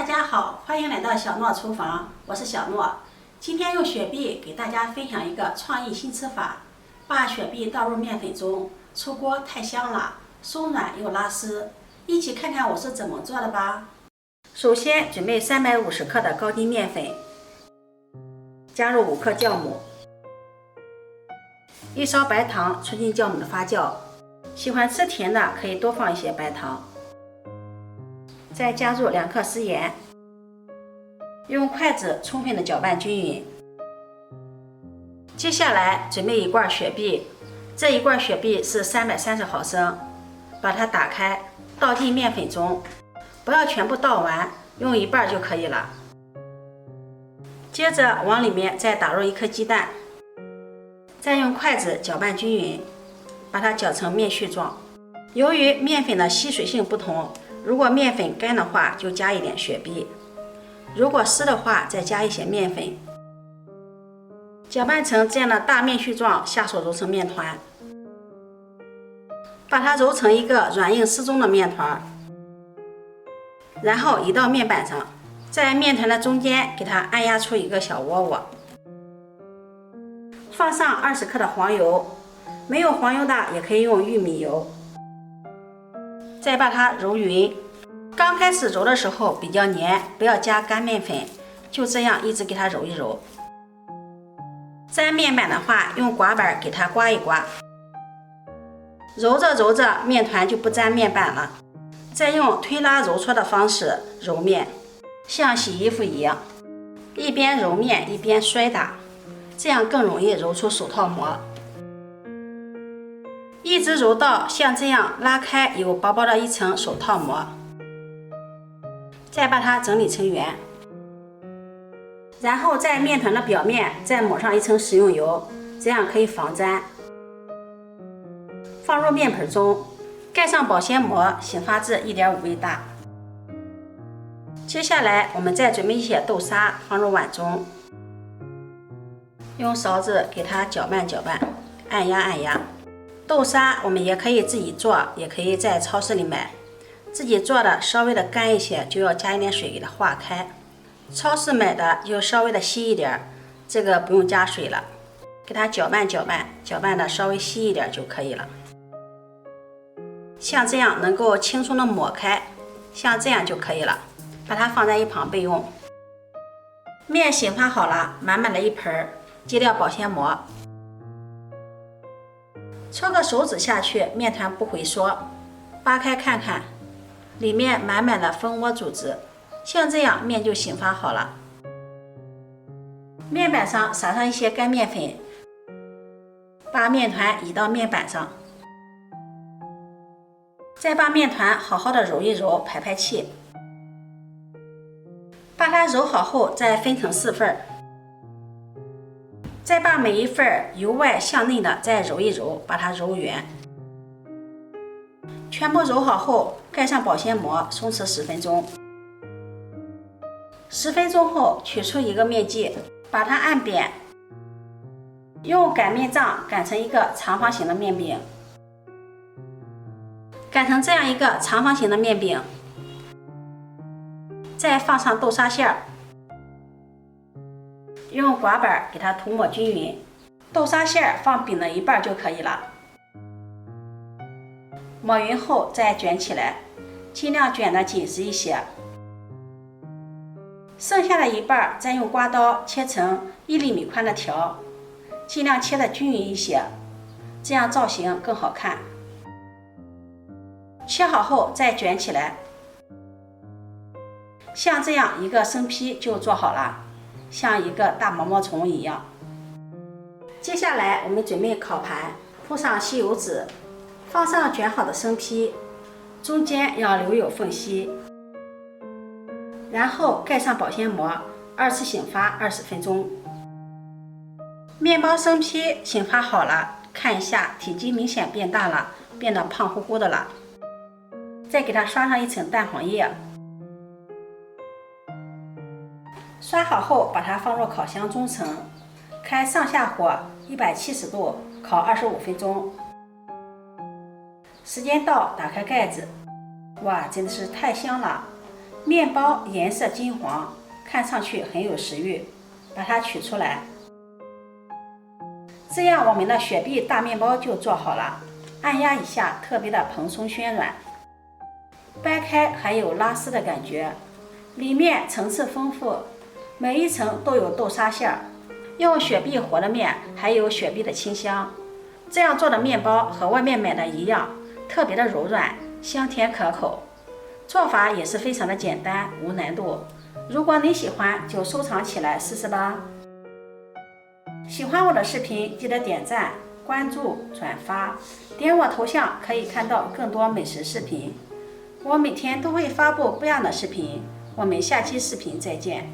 家好，欢迎来到小诺厨房，我是小诺。今天用雪碧给大家分享一个创意新吃法，把雪碧倒入面粉中，出锅太香了，松软又拉丝。一起看看我是怎么做的吧。首先准备350克的高筋面粉，加入5克酵母，1勺白糖促进酵母的发酵，喜欢吃甜的可以多放一些白糖。再加入2克食盐，用筷子充分的搅拌均匀。接下来准备1罐雪碧，这1罐雪碧是330毫升，把它打开，倒进面粉中，不要全部倒完，用一半就可以了。接着往里面再打入1颗鸡蛋，再用筷子搅拌均匀，把它搅成面絮状。由于面粉的吸水性不同，如果面粉干的话，就加一点雪碧；如果湿的话，再加一些面粉。搅拌成这样的大面絮状，下手揉成面团，把它揉成一个软硬适中的面团，然后移到面板上，在面团的中间给它按压出一个小窝窝，放上20克的黄油，没有黄油的也可以用玉米油。再把它揉匀，刚开始揉的时候比较黏，不要加干面粉，就这样一直给它揉一揉。粘面板的话，用刮板给它刮一刮，揉着揉着面团就不粘面板了。再用推拉揉搓的方式揉面，像洗衣服一样，一边揉面一边摔打，这样更容易揉出手套膜。一直揉到像这样拉开有薄薄的一层手套膜，再把它整理成圆，然后在面团的表面再抹上一层食用油，这样可以防粘。放入面盆中，盖上保鲜膜，醒发至1.5倍大。接下来我们再准备一些豆沙，放入碗中，用勺子给它搅拌搅拌，按压按压。豆沙我们也可以自己做，也可以在超市里买。自己做的稍微的干一些，就要加一点水给它化开。超市买的就稍微的稀一点，这个不用加水了。给它搅拌搅拌，搅拌的稍微稀一点就可以了。像这样能够轻松的抹开，像这样就可以了。把它放在一旁备用。面醒发好了，满满的一盆，揭掉保鲜膜。戳个手指下去，面团不回缩，扒开看看，里面满满的蜂窝组织，像这样面就醒发好了。面板上撒上一些干面粉，把面团移到面板上，再把面团好好的揉一揉，排排气。把它揉好后再分成4份，再把每一份由外向内的再揉一揉，把它揉圆。全部揉好后，盖上保鲜膜，松弛10分钟。10分钟后，取出一个面剂，把它按扁，用擀面杖擀成一个长方形的面饼。擀成这样一个长方形的面饼，再放上豆沙馅儿，用刮板给它涂抹均匀。豆沙馅儿放饼的一半就可以了。抹匀后再卷起来，尽量卷得紧实一些。剩下的一半再用刮刀切成1厘米宽的条，尽量切得均匀一些，这样造型更好看。切好后再卷起来，像这样一个生坯就做好了，像一个大毛毛虫一样。接下来我们准备烤盘，铺上吸油纸，放上卷好的生坯，中间要留有缝隙，然后盖上保鲜膜，2次醒发20分钟。面包生坯醒发好了，看一下体积明显变大了，变得胖乎乎的了。再给它刷上一层蛋黄液，刷好后把它放入烤箱中层，开上下火170度烤25分钟。时间到，打开盖子，哇，真的是太香了！面包颜色金黄，看上去很有食欲，把它取出来。这样我们的雪碧大面包就做好了，按压一下，特别的蓬松暄软，掰开还有拉丝的感觉，里面层次丰富，每一层都有豆沙馅儿，用雪碧和的面还有雪碧的清香。这样做的面包和外面买的一样，特别的柔软，香甜可口。做法也是非常的简单，无难度。如果你喜欢，就收藏起来试试吧。喜欢我的视频，记得点赞、关注、转发，点我头像可以看到更多美食视频。我每天都会发布不一样的视频，我们下期视频再见。